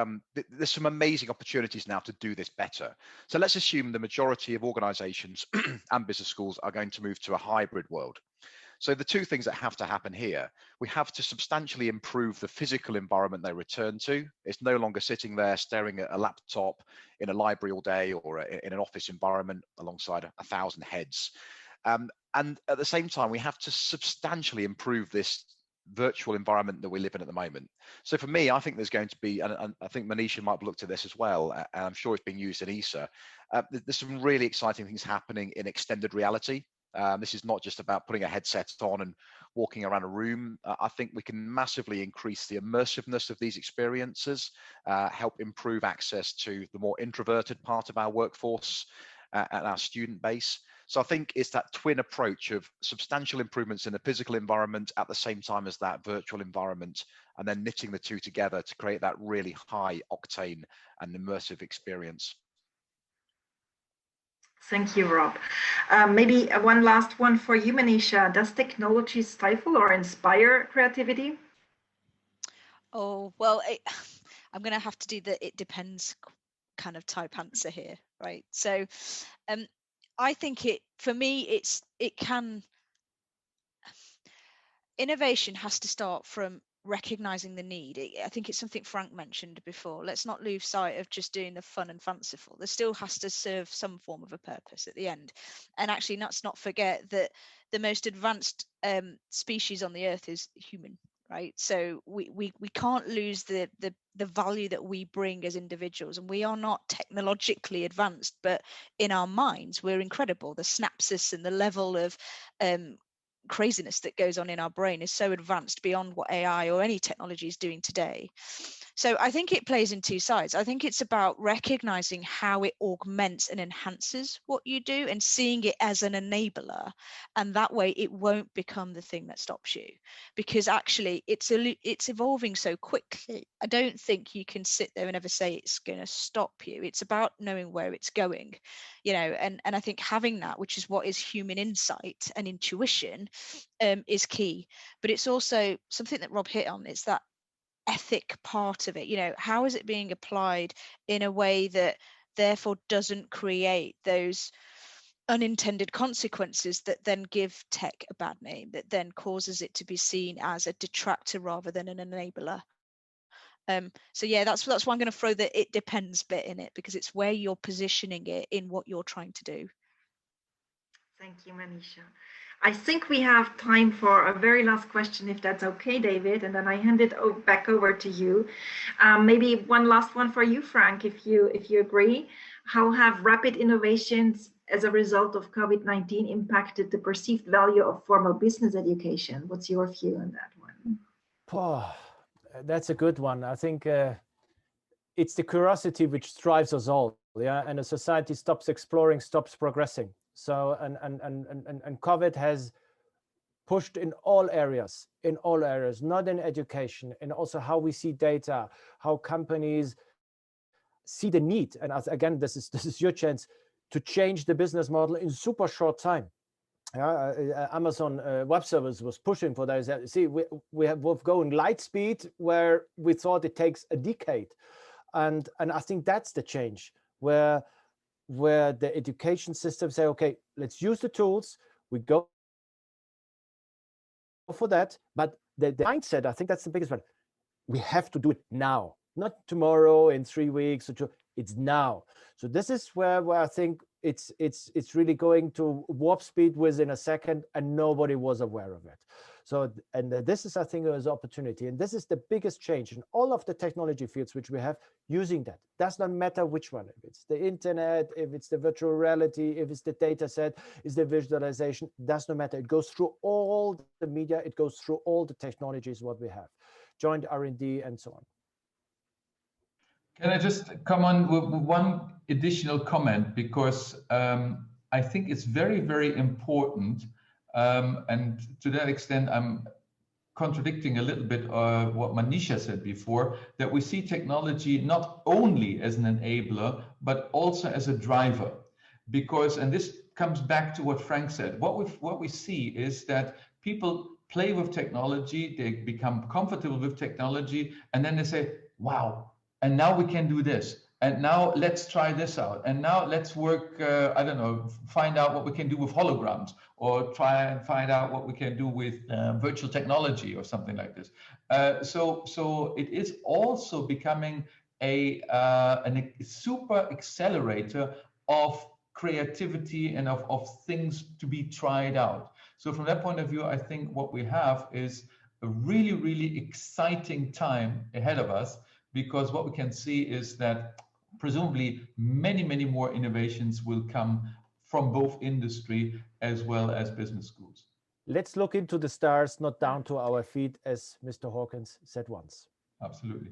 there's some amazing opportunities now to do this better. So let's assume the majority of organizations and business schools are going to move to a hybrid world. So the two things that have to happen here, we have to substantially improve the physical environment they return to. It's no longer sitting there staring at a laptop in a library all day or in an office environment alongside 1,000 heads. And at the same time, we have to substantially improve this virtual environment that we live in at the moment. So for me, I think there's going to be, and I think Manisha might look to this as well, and I'm sure it's being used in ESA, there's some really exciting things happening in extended reality. This is not just about putting a headset on and walking around a room. I think we can massively increase the immersiveness of these experiences, help improve access to the more introverted part of our workforce and our student base. So I think it's that twin approach of substantial improvements in the physical environment at the same time as that virtual environment, and then knitting the two together to create that really high octane and immersive experience. Thank you, Rob. Maybe one last one for you, Manisha. Does technology stifle or inspire creativity? Oh, well, I'm going to have to do the it depends kind of type answer here, right? So I think for me, innovation has to start from recognizing the need. I think it's something Frank mentioned before. Let's not lose sight of just doing the fun and fanciful. There still has to serve some form of a purpose at the end. And actually, let's not forget that the most advanced species on the earth is human, right? So we can't lose the value that we bring as individuals. And we are not technologically advanced, but in our minds, we're incredible. The synapses and the level of craziness that goes on in our brain is so advanced beyond what AI or any technology is doing today. So I think it plays in two sides. I think it's about recognizing how it augments and enhances what you do and seeing it as an enabler. And that way it won't become the thing that stops you, because actually it's evolving so quickly. I don't think you can sit there and ever say it's going to stop you. It's about knowing where it's going, and I think having that, which is what is human insight and intuition, is key. But it's also something that Rob hit on. It's that ethic part of it. How is it being applied in a way that therefore doesn't create those unintended consequences that then give tech a bad name, that then causes it to be seen as a detractor rather than an enabler. So yeah, that's why I'm going to throw the it depends bit in it, because it's where you're positioning it in what you're trying to do. Thank you, Manisha. I think we have time for a very last question, if that's okay, David, and then I hand it back over to you. Maybe one last one for you, Frank, if you agree. How have rapid innovations as a result of COVID-19 impacted the perceived value of formal business education? What's your view on that one? Oh, that's a good one. I think it's the curiosity which drives us all, yeah. And a society stops exploring, stops progressing. So and COVID has pushed in all areas, not in education, and also how we see data, how companies see the need. And again, this is your chance to change the business model in super short time. Amazon Web Services was pushing for that. See, we have going light speed where we thought it takes a decade, and I think that's the change where the education system say, okay, let's use the tools. We go for that, but the mindset, I think that's the biggest one. We have to do it now, not tomorrow, in 3 weeks, it's now. So this is where I think it's really going to warp speed within a second, and nobody was aware of it. So, and this is, I think, an opportunity. And this is the biggest change in all of the technology fields which we have using that. Does not matter which one, if it's the internet, if it's the virtual reality, if it's the data set, is the visualization, does not matter. It goes through all the media, it goes through all the technologies what we have, joint R&D and so on. Can I just come on with one additional comment, because I think it's very, very important, and to that extent, I'm contradicting a little bit what Manisha said before, that we see technology not only as an enabler, but also as a driver. Because, and this comes back to what Frank said, what we see is that people play with technology, they become comfortable with technology, and then they say, wow, and now we can do this. And now let's try this out. And now let's work, I don't know, find out what we can do with holograms, or try and find out what we can do with virtual technology or something like this. So it is also becoming a super accelerator of creativity and of things to be tried out. So from that point of view, I think what we have is a really, really exciting time ahead of us, because what we can see is that presumably many, many more innovations will come from both industry as well as business schools. Let's look into the stars, not down to our feet, as Mr. Hawkins said once. Absolutely.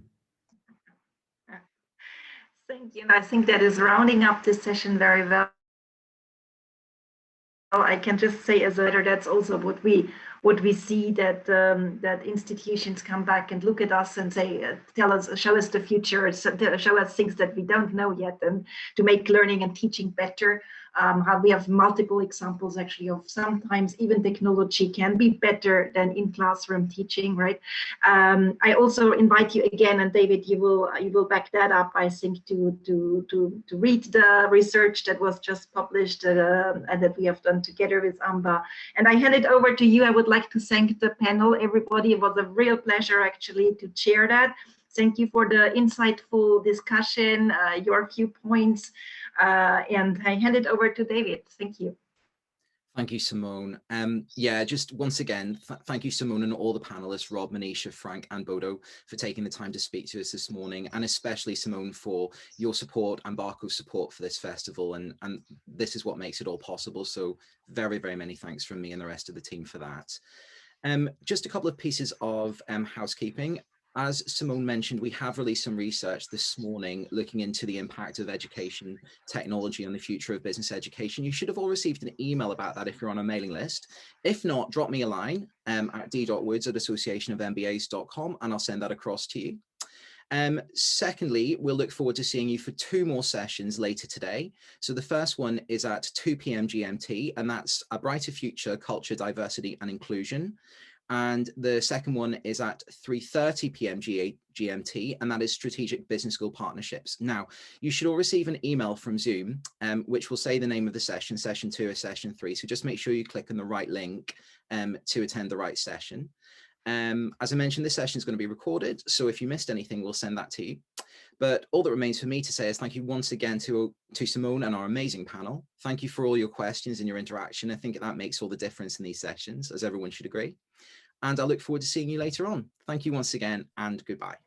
Thank you. I think that is rounding up this session very well. I can just say as a writer, that's also what we see, that that institutions come back and look at us and say, tell us, show us the future, show us things that we don't know yet, and to make learning and teaching better. How we have multiple examples actually of sometimes even technology can be better than in classroom teaching, right? I also invite you again, and David, you will back that up, I think, to read the research that was just published and that we have done together with AMBA. And I hand it over to you. I would like to thank the panel, everybody. It was a real pleasure actually to chair that. Thank you for the insightful discussion, your viewpoints, and I hand it over to David. Thank you. Thank you, Simone. Yeah, just once again, thank you, Simone, and all the panelists, Rob, Manisha, Frank, and Bodo, for taking the time to speak to us this morning, and especially Simone for your support and Barco's support for this festival. And this is what makes it all possible. So very, very many thanks from me and the rest of the team for that. Just a couple of pieces of housekeeping. As Simone mentioned, we have released some research this morning looking into the impact of education technology on the future of business education. You should have all received an email about that if you're on a mailing list. If not, drop me a line at d.woods@associationofmbas.com and I'll send that across to you. Secondly, we'll look forward to seeing you for 2 more sessions later today. So the first one is at 2 p.m. GMT, and that's A Brighter Future, Culture, Diversity and Inclusion. And the second one is at 3:30 p.m. GMT, and that is Strategic Business School Partnerships. Now, you should all receive an email from Zoom, which will say the name of the session, session 2 or session 3. So just make sure you click on the right link to attend the right session. As I mentioned, this session is going to be recorded, so if you missed anything, we'll send that to you. But all that remains for me to say is thank you once again to Simone and our amazing panel. Thank you for all your questions and your interaction. I think that makes all the difference in these sessions, as everyone should agree. And I look forward to seeing you later on. Thank you once again, and goodbye.